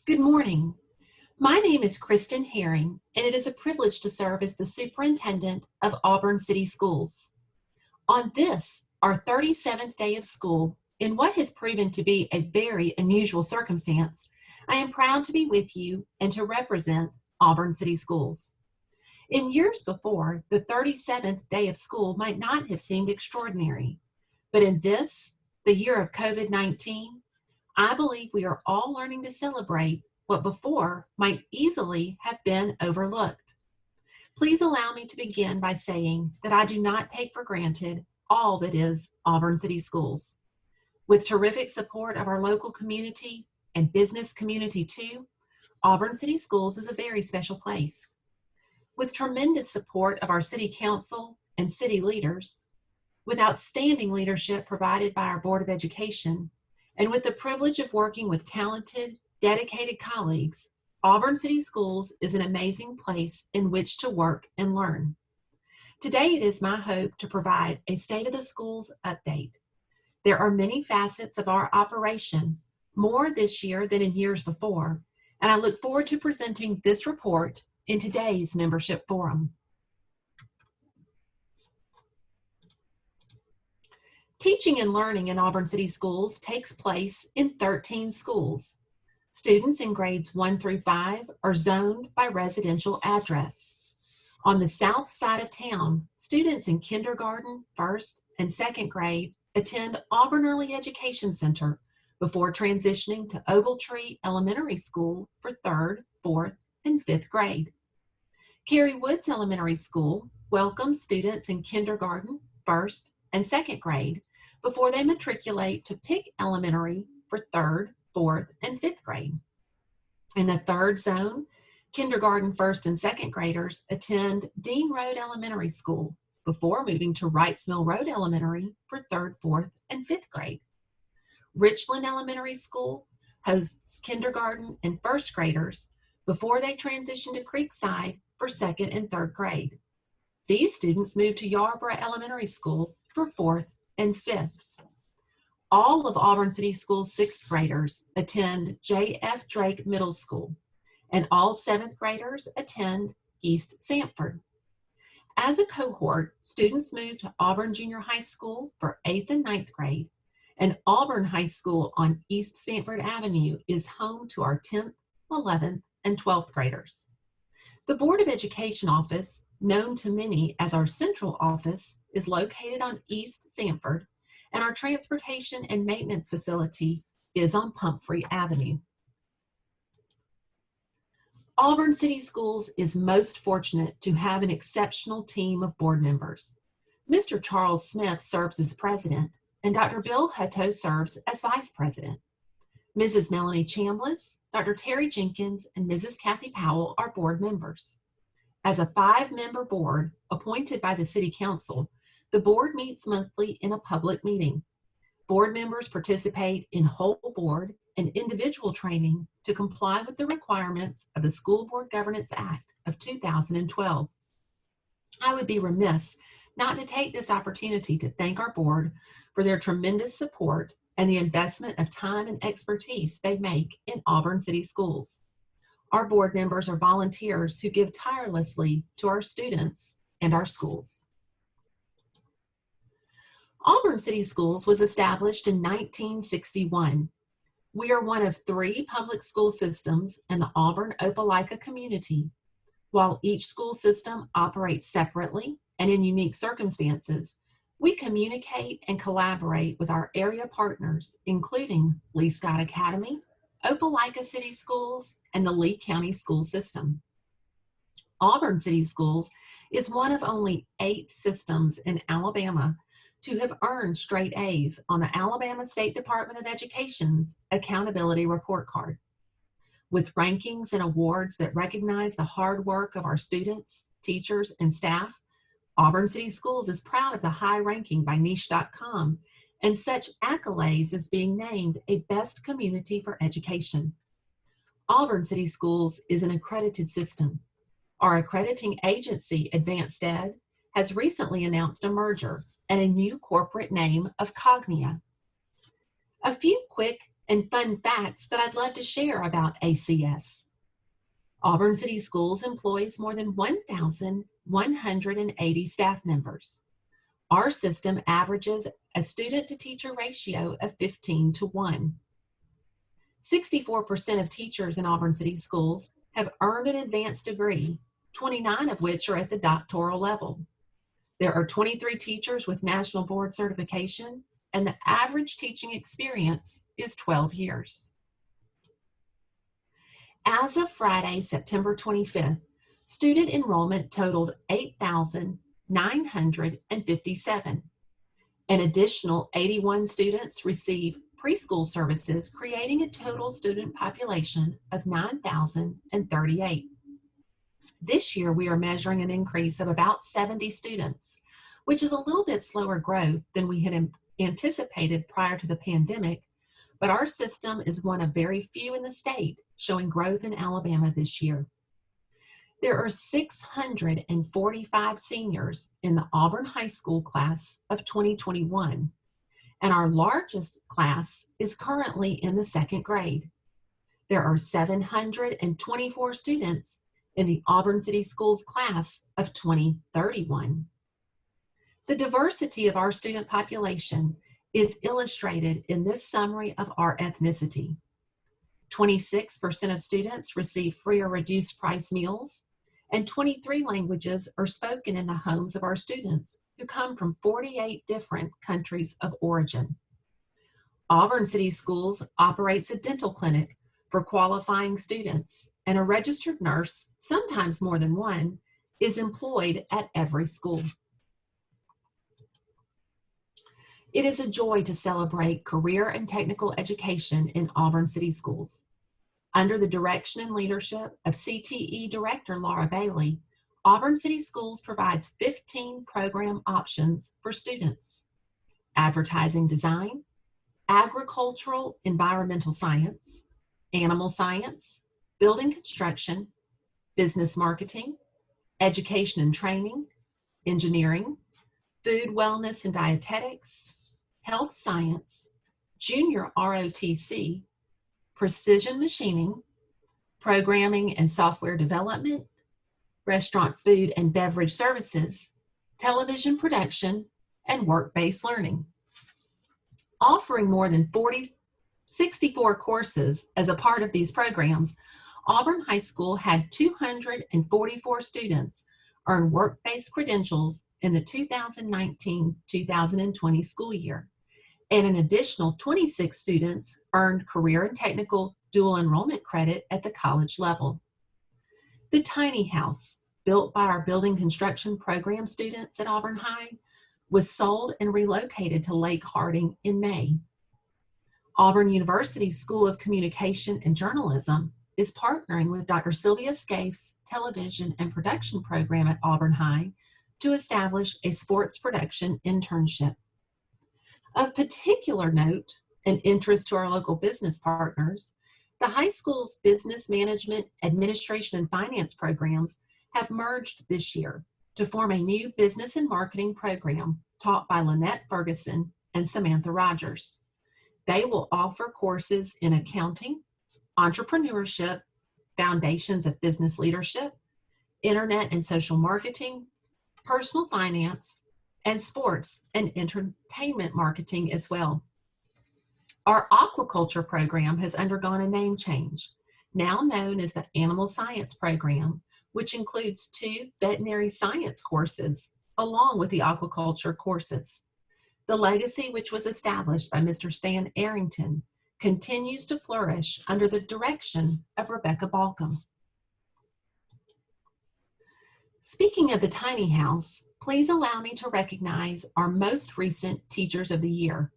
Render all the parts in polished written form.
Good morning. My name is Kristen Herring, and it is a privilege to serve as the superintendent of Auburn City Schools. On this, our 37th day of school, in what has proven to be a very unusual circumstance, I am proud to be with you and to represent Auburn City Schools. In years before, the 37th day of school might not have seemed extraordinary, but in this, the year of COVID-19, I believe we are all learning to celebrate what before might easily have been overlooked. Please allow me to begin by saying that I do not take for granted all that is Auburn City Schools. With terrific support of our local community and business community too, Auburn City Schools is a very special place. With tremendous support of our city council and city leaders, with outstanding leadership provided by our Board of Education, and with the privilege of working with talented, dedicated colleagues, Auburn City Schools is an amazing place in which to work and learn. Today, it is my hope to provide a State of the Schools update. There are many facets of our operation, more this year than in years before, and I look forward to presenting this report in today's membership forum. Teaching and learning in Auburn City Schools takes place in 13 schools. Students in grades 1 through 5 are zoned by residential address. On the south side of town, students in kindergarten, first, and second grade attend Auburn Early Education Center before transitioning to Ogletree Elementary School for 3rd, 4th, and 5th grade. Cary Woods Elementary School welcomes students in kindergarten, first, and second grade before they matriculate to Pick Elementary for 3rd, 4th, and 5th grade. In the third zone, kindergarten, first, and second graders attend Dean Road Elementary School before moving to Wrights Mill Road Elementary for 3rd, 4th, and 5th grade. Richland Elementary School hosts kindergarten and first graders before they transition to Creekside for 2nd and 3rd grade. These students move to Yarborough Elementary School for 4th and 5th. All of Auburn City Schools' 6th graders attend J.F. Drake Middle School, and all 7th graders attend East Sanford. As a cohort, students move to Auburn Junior High School for 8th and 9th grade, and Auburn High School on East Sanford Avenue is home to our 10th, 11th, and 12th graders. The Board of Education office, known to many as our central office, is located on East Sanford, and our transportation and maintenance facility is on Pumphrey Avenue. Auburn City Schools is most fortunate to have an exceptional team of board members. Mr. Charles Smith serves as president, and Dr. Bill Hutto serves as vice president. Mrs. Melanie Chambliss, Dr. Terry Jenkins, and Mrs. Kathy Powell are board members. As a 5-member board appointed by the City Council, the board meets monthly in a public meeting. Board members participate in whole board and individual training to comply with the requirements of the School Board Governance Act of 2012. I would be remiss not to take this opportunity to thank our board for their tremendous support and the investment of time and expertise they make in Auburn City Schools. Our board members are volunteers who give tirelessly to our students and our schools. Auburn City Schools was established in 1961. We are one of 3 public school systems in the Auburn-Opelika community. While each school system operates separately and in unique circumstances, we communicate and collaborate with our area partners, including Lee Scott Academy, Opelika City Schools, and the Lee County School System. Auburn City Schools is one of only 8 systems in Alabama to have earned straight A's on the Alabama State Department of Education's Accountability Report Card. With rankings and awards that recognize the hard work of our students, teachers, and staff, Auburn City Schools is proud of the high ranking by niche.com and such accolades as being named a best community for education. Auburn City Schools is an accredited system. Our accrediting agency, Advanced Ed, has recently announced a merger and a new corporate name of Cognia. A few quick and fun facts that I'd love to share about ACS. Auburn City Schools employs more than 1,180 staff members. Our system averages a student-to-teacher ratio of 15:1. 64% of teachers in Auburn City Schools have earned an advanced degree, 29 of which are at the doctoral level. There are 23 teachers with National Board certification, and the average teaching experience is 12 years. As of Friday, September 25th, student enrollment totaled 8,957. An additional 81 students receive preschool services, creating a total student population of 9,038. This year, we are measuring an increase of about 70 students, which is a little bit slower growth than we had anticipated prior to the pandemic, but our system is one of very few in the state showing growth in Alabama this year. There are 645 seniors in the Auburn High School class of 2021, and our largest class is currently in the second grade. There are 724 students in the Auburn City Schools class of 2031. The diversity of our student population is illustrated in this summary of our ethnicity. 26% of students receive free or reduced price meals, and 23 languages are spoken in the homes of our students who come from 48 different countries of origin. Auburn City Schools operates a dental clinic for qualifying students, and a registered nurse, sometimes more than one, is employed at every school. It is a joy to celebrate career and technical education in Auburn City Schools. Under the direction and leadership of CTE Director Laura Bailey, Auburn City Schools provides 15 program options for students: advertising design, agricultural environmental science, animal science, building construction, business marketing, education and training, engineering, food wellness and dietetics, health science, junior ROTC, precision machining, programming and software development, restaurant food and beverage services, television production, and work-based learning. Offering more than 64 courses as a part of these programs, Auburn High School had 244 students earn work-based credentials in the 2019-2020 school year, and an additional 26 students earned career and technical dual enrollment credit at the college level. The tiny house, built by our building construction program students at Auburn High, was sold and relocated to Lake Harding in May. Auburn University School of Communication and Journalism is partnering with Dr. Sylvia Scaife's television and production program at Auburn High to establish a sports production internship. Of particular note and interest to our local business partners, the high school's business management, administration, and finance programs have merged this year to form a new business and marketing program taught by Lynette Ferguson and Samantha Rogers. They will offer courses in accounting, entrepreneurship, foundations of business leadership, internet and social marketing, personal finance, and sports and entertainment marketing as well. Our aquaculture program has undergone a name change, now known as the Animal Science Program, which includes 2 veterinary science courses along with the aquaculture courses. The legacy, which was established by Mr. Stan Arrington, continues to flourish under the direction of Rebecca Balcom. Speaking of the tiny house, please allow me to recognize our most recent Teachers of the Year.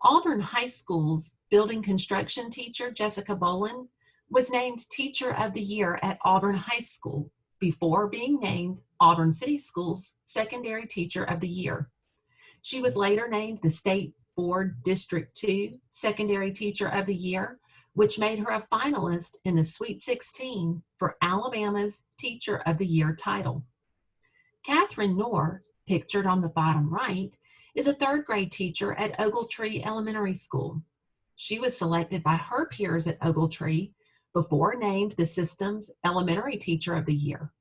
Auburn High School's building construction teacher, Jessica Bolin, was named Teacher of the Year at Auburn High School before being named Auburn City Schools Secondary Teacher of the Year. She was later named the State Board District 2 Secondary Teacher of the Year, which made her a finalist in the Sweet 16 for Alabama's Teacher of the Year title. Catherine Knorr, pictured on the bottom right, is a 3rd grade teacher at Ogletree Elementary School. She was selected by her peers at Ogletree before named the system's Elementary Teacher of the Year.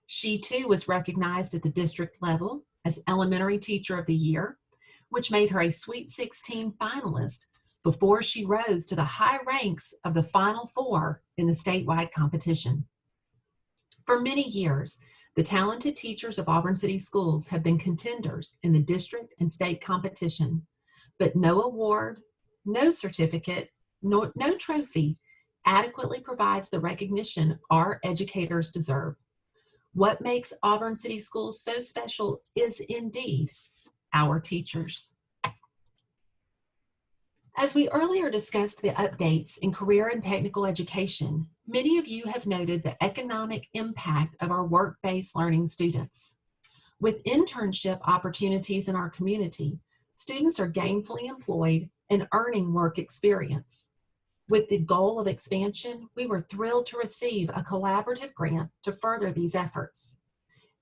She too was recognized at the district level as Elementary Teacher of the Year, which made her a Sweet 16 finalist before she rose to the high ranks of the Final Four in the statewide competition. For many years, the talented teachers of Auburn City Schools have been contenders in the district and state competition, but no award, no certificate, no trophy adequately provides the recognition our educators deserve. What makes Auburn City Schools so special is indeed our teachers. As we earlier discussed the updates in career and technical education, many of you have noted the economic impact of our work-based learning students. With internship opportunities in our community, students are gainfully employed and earning work experience. With the goal of expansion, we were thrilled to receive a collaborative grant to further these efforts.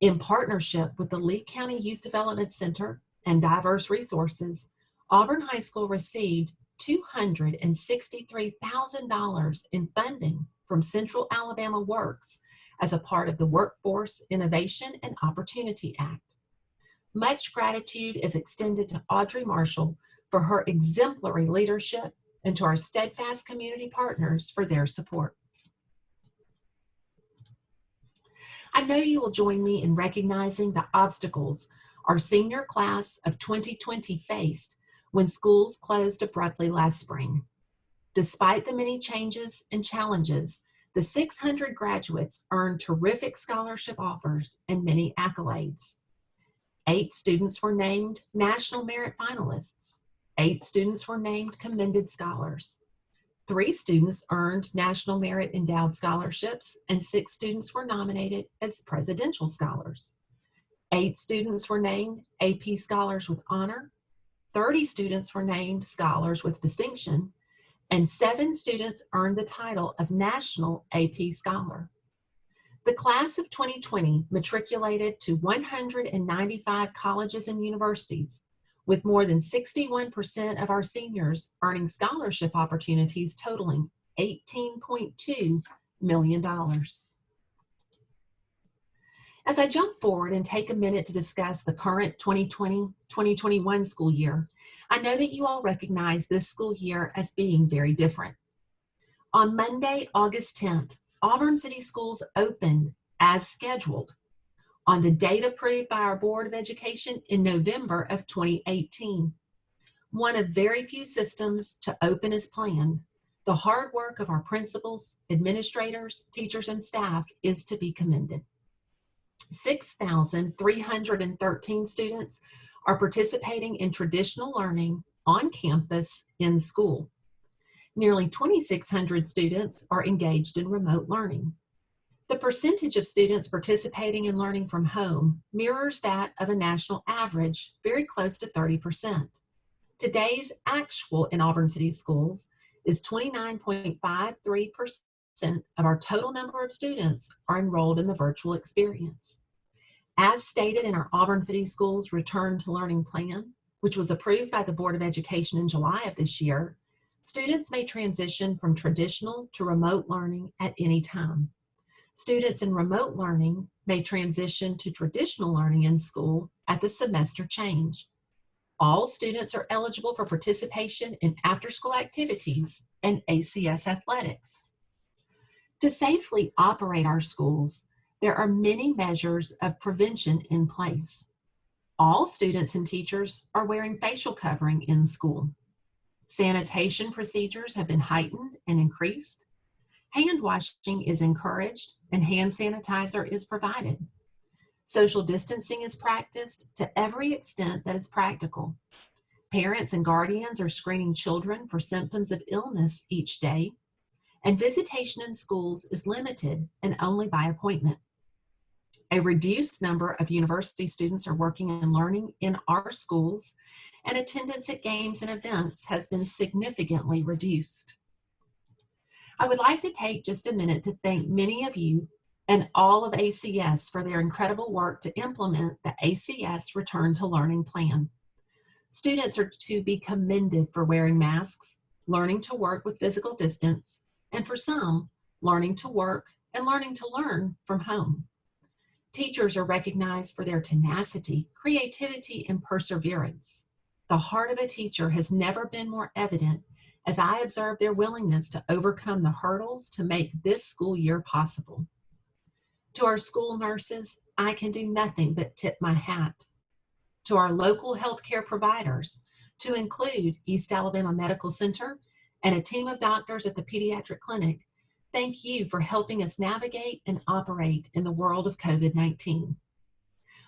In partnership with the Lee County Youth Development Center and Diverse Resources, Auburn High School received $263,000 in funding from Central Alabama Works as a part of the Workforce Innovation and Opportunity Act. Much gratitude is extended to Audrey Marshall for her exemplary leadership and to our steadfast community partners for their support. I know you will join me in recognizing the obstacles our senior class of 2020 faced when schools closed abruptly last spring. Despite the many changes and challenges, the 600 graduates earned terrific scholarship offers and many accolades. 8 students were named National Merit Finalists. 8 students were named Commended Scholars. 3 students earned National Merit Endowed Scholarships, and 6 students were nominated as Presidential Scholars. 8 students were named AP Scholars with Honor. 30 students were named Scholars with Distinction, and 7 students earned the title of National AP Scholar. The class of 2020 matriculated to 195 colleges and universities, with more than 61% of our seniors earning scholarship opportunities totaling $18.2 million. As I jump forward and take a minute to discuss the current 2020-2021 school year, I know that you all recognize this school year as being very different. On Monday, August 10th, Auburn City Schools opened as scheduled on the date approved by our Board of Education in November of 2018. One of very few systems to open as planned, the hard work of our principals, administrators, teachers, and staff is to be commended. 6,313 students are participating in traditional learning on campus in school. Nearly 2,600 students are engaged in remote learning. The percentage of students participating in learning from home mirrors that of a national average, very close to 30%. Today's actual in Auburn City Schools is 29.53% of our total number of students are enrolled in the virtual experience. As stated in our Auburn City Schools Return to Learning Plan, which was approved by the Board of Education in July of this year, students may transition from traditional to remote learning at any time. Students in remote learning may transition to traditional learning in school at the semester change. All students are eligible for participation in after-school activities and ACS athletics. To safely operate our schools, there are many measures of prevention in place. All students and teachers are wearing facial covering in school. Sanitation procedures have been heightened and increased. Hand washing is encouraged and hand sanitizer is provided. Social distancing is practiced to every extent that is practical. Parents and guardians are screening children for symptoms of illness each day, and visitation in schools is limited and only by appointment. A reduced number of university students are working and learning in our schools, and attendance at games and events has been significantly reduced. I would like to take just a minute to thank many of you and all of ACS for their incredible work to implement the ACS Return to Learning Plan. Students are to be commended for wearing masks, learning to work with physical distance, and for some, learning to work and learning to learn from home. Teachers are recognized for their tenacity, creativity, and perseverance. The heart of a teacher has never been more evident as I observe their willingness to overcome the hurdles to make this school year possible. To our school nurses, I can do nothing but tip my hat. To our local healthcare providers, to include East Alabama Medical Center and a team of doctors at the pediatric clinic, thank you for helping us navigate and operate in the world of COVID-19.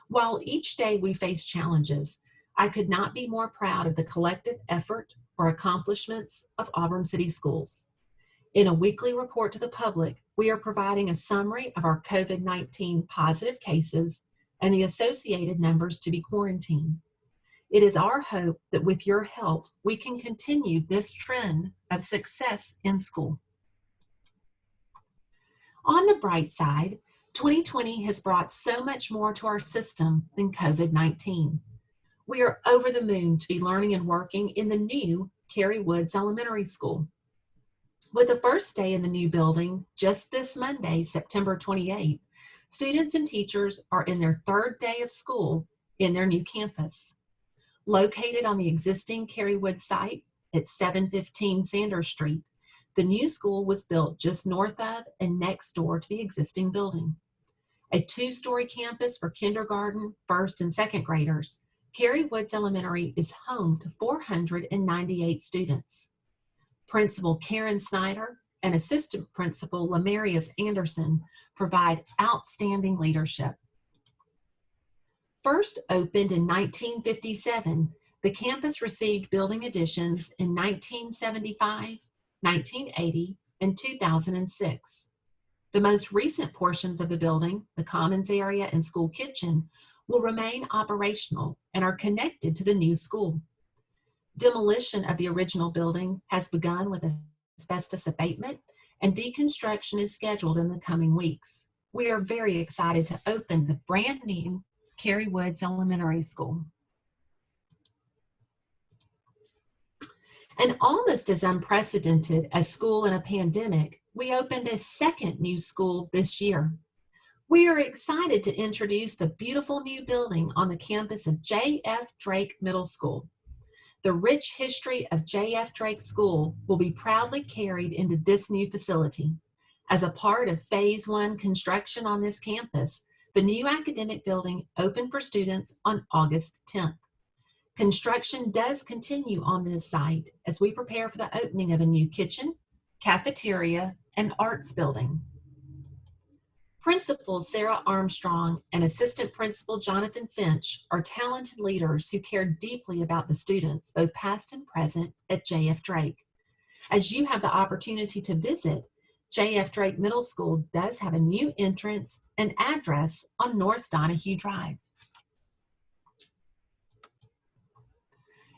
While each day we face challenges, I could not be more proud of the collective effort or accomplishments of Auburn City Schools. In a weekly report to the public, we are providing a summary of our COVID-19 positive cases and the associated numbers to be quarantined. It is our hope that with your help, we can continue this trend of success in school. On the bright side, 2020 has brought so much more to our system than COVID-19. We are over the moon to be learning and working in the new Cary Woods Elementary School. With the first day in the new building, just this Monday, September 28th, students and teachers are in their third day of school in their new campus. Located on the existing Cary Woods site at 715 Sanders Street, the new school was built just north of and next door to the existing building. A two-story campus for kindergarten, first, and second graders, Cary Woods Elementary is home to 498 students. Principal Karen Snyder and Assistant Principal Lamarius Anderson provide outstanding leadership. First opened in 1957, the campus received building additions in 1975, 1980, and 2006. The most recent portions of the building, the commons area and school kitchen, will remain operational and are connected to the new school. Demolition of the original building has begun with asbestos abatement, and deconstruction is scheduled in the coming weeks. We are very excited to open the brand new Cary Woods Elementary School. And almost as unprecedented as school in a pandemic, we opened a second new school this year. We are excited to introduce the beautiful new building on the campus of J.F. Drake Middle School. The rich history of J.F. Drake School will be proudly carried into this new facility. As a part of Phase 1 construction on this campus, the new academic building opened for students on August 10th. Construction does continue on this site as we prepare for the opening of a new kitchen, cafeteria, and arts building. Principal Sarah Armstrong and Assistant Principal Jonathan Finch are talented leaders who care deeply about the students, both past and present, at J.F. Drake. As you have the opportunity to visit, J.F. Drake Middle School does have a new entrance and address on North Donahue Drive.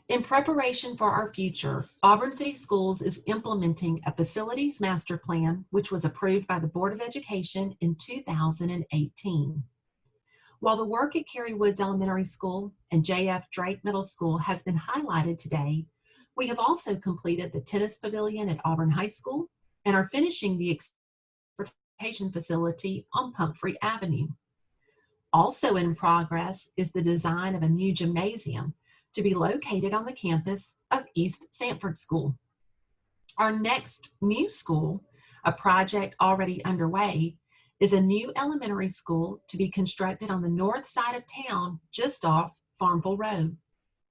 In preparation for our future, Auburn City Schools is implementing a facilities master plan, which was approved by the Board of Education in 2018. While the work at Cary Woods Elementary School and J.F. Drake Middle School has been highlighted today, we have also completed the tennis pavilion at Auburn High School and are finishing the transportation facility on Pumphrey Avenue. Also in progress is the design of a new gymnasium to be located on the campus of East Sanford School. Our next new school, a project already underway, is a new elementary school to be constructed on the north side of town just off Farmville Road.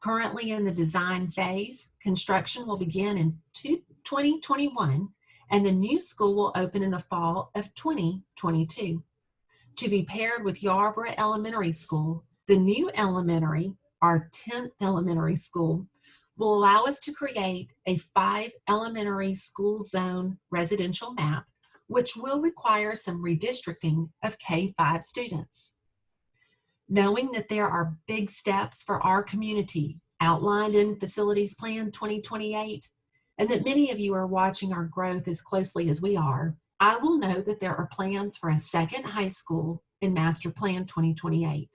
Currently in the design phase, construction will begin in 2021 and the new school will open in the fall of 2022. To be paired with Yarborough Elementary School, the new elementary, our 10th elementary school, will allow us to create a 5 elementary school zone residential map, which will require some redistricting of K-5 students. Knowing that there are big steps for our community outlined in Facilities Plan 2028, and that many of you are watching our growth as closely as we are, I will note that there are plans for a second high school in Master Plan 2028.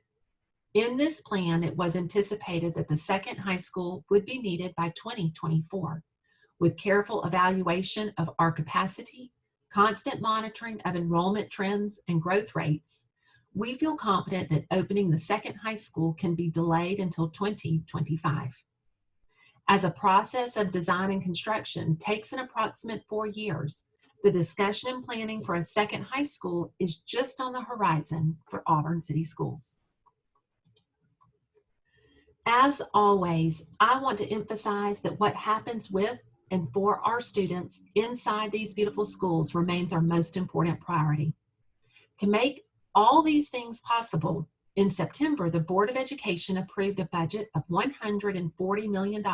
In this plan, it was anticipated that the second high school would be needed by 2024. With careful evaluation of our capacity, constant monitoring of enrollment trends and growth rates, we feel confident that opening the second high school can be delayed until 2025. As a process of design and construction takes an approximate 4 years, the discussion and planning for a second high school is just on the horizon for Auburn City Schools. As always, I want to emphasize that what happens with and for our students inside these beautiful schools remains our most important priority. To make all these things possible, in September, the Board of Education approved a budget of $140 million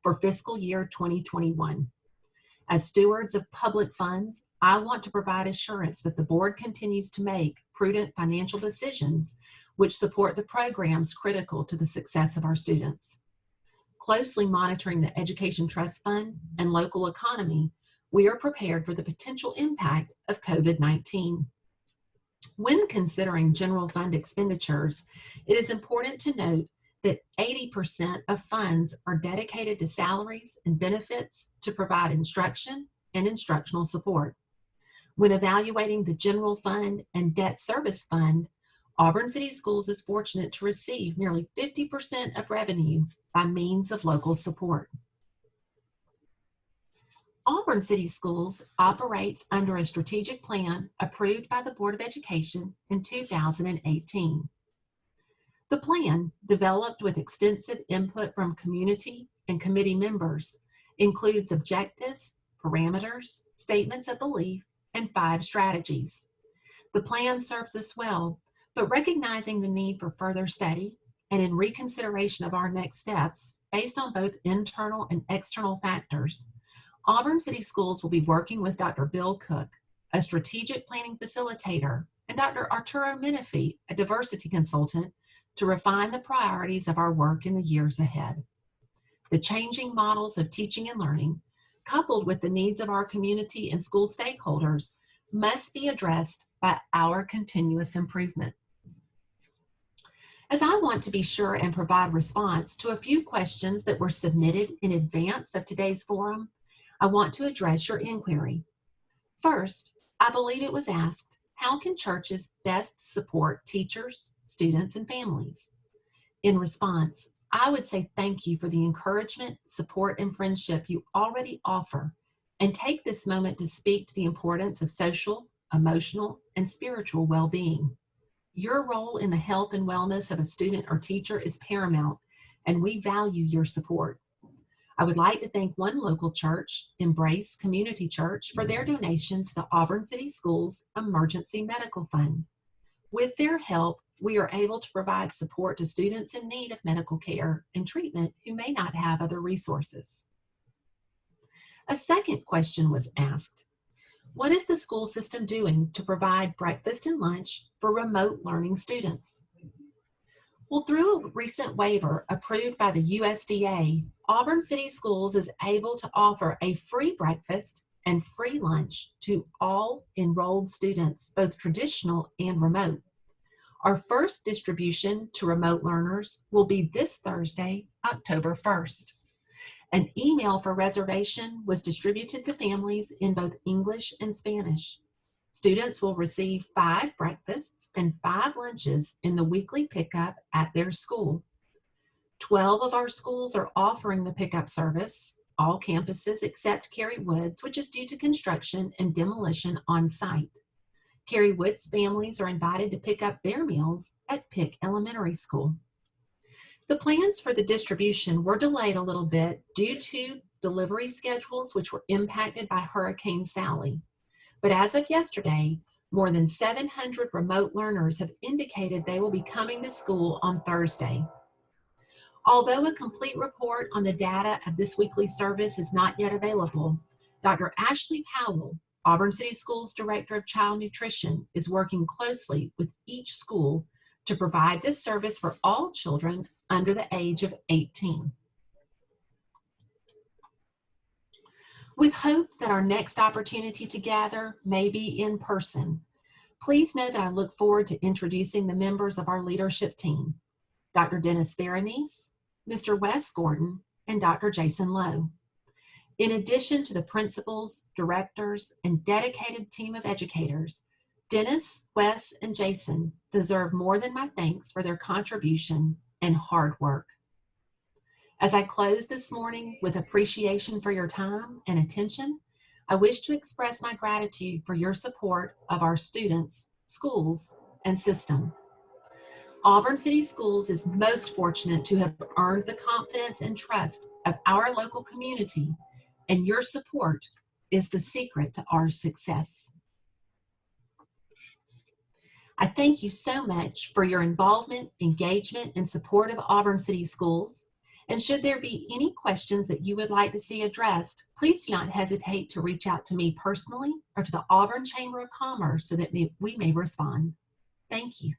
for fiscal year 2021. As stewards of public funds, I want to provide assurance that the board continues to make prudent financial decisions which support the programs critical to the success of our students. Closely monitoring the Education Trust Fund and local economy, we are prepared for the potential impact of COVID-19. When considering general fund expenditures, it is important to note that 80% of funds are dedicated to salaries and benefits to provide instruction and instructional support. When evaluating the general fund and debt service fund, Auburn City Schools is fortunate to receive nearly 50% of revenue by means of local support. Auburn City Schools operates under a strategic plan approved by the Board of Education in 2018. The plan, developed with extensive input from community and committee members, includes objectives, parameters, statements of belief, and 5 strategies. The plan serves us well, but recognizing the need for further study and in reconsideration of our next steps based on both internal and external factors, Auburn City Schools will be working with Dr. Bill Cook, a strategic planning facilitator, and Dr. Arturo Menifee, a diversity consultant, to refine the priorities of our work in the years ahead. The changing models of teaching and learning, coupled with the needs of our community and school stakeholders, must be addressed by our continuous improvement. As I want to be sure and provide response to a few questions that were submitted in advance of today's forum, I want to address your inquiry. First, I believe it was asked, how can churches best support teachers, students, and families? In response, I would say thank you for the encouragement, support, and friendship you already offer, and take this moment to speak to the importance of social, emotional, and spiritual well-being. Your role in the health and wellness of a student or teacher is paramount, and we value your support. I would like to thank one local church, Embrace Community Church, for their donation to the Auburn City Schools Emergency Medical Fund. With their help, we are able to provide support to students in need of medical care and treatment who may not have other resources. A second question was asked, what is the school system doing to provide breakfast and lunch for remote learning students? Well, through a recent waiver approved by the USDA, Auburn City Schools is able to offer a free breakfast and free lunch to all enrolled students, both traditional and remote. Our first distribution to remote learners will be this Thursday, October 1st. An email for reservation was distributed to families in both English and Spanish. Students will receive 5 breakfasts and 5 lunches in the weekly pickup at their school. 12 of our schools are offering the pickup service, all campuses except Cary Woods, which is due to construction and demolition on site. Cary Woods families are invited to pick up their meals at Pick Elementary School. The plans for the distribution were delayed a little bit due to delivery schedules which were impacted by Hurricane Sally. But as of yesterday, more than 700 remote learners have indicated they will be coming to school on Thursday. Although a complete report on the data of this weekly service is not yet available, Dr. Ashley Powell, Auburn City Schools Director of Child Nutrition, is working closely with each school to provide this service for all children under the age of 18. With hope that our next opportunity to gather may be in person, please know that I look forward to introducing the members of our leadership team, Dr. Dennis Berenice, Mr. Wes Gordon, and Dr. Jason Lowe. In addition to the principals, directors, and dedicated team of educators, Dennis, Wes, and Jason deserve more than my thanks for their contribution and hard work. As I close this morning with appreciation for your time and attention, I wish to express my gratitude for your support of our students, schools, and system. Auburn City Schools is most fortunate to have earned the confidence and trust of our local community, and your support is the secret to our success. I thank you so much for your involvement, engagement, and support of Auburn City Schools. And should there be any questions that you would like to see addressed, please do not hesitate to reach out to me personally or to the Auburn Chamber of Commerce so that we may respond. Thank you.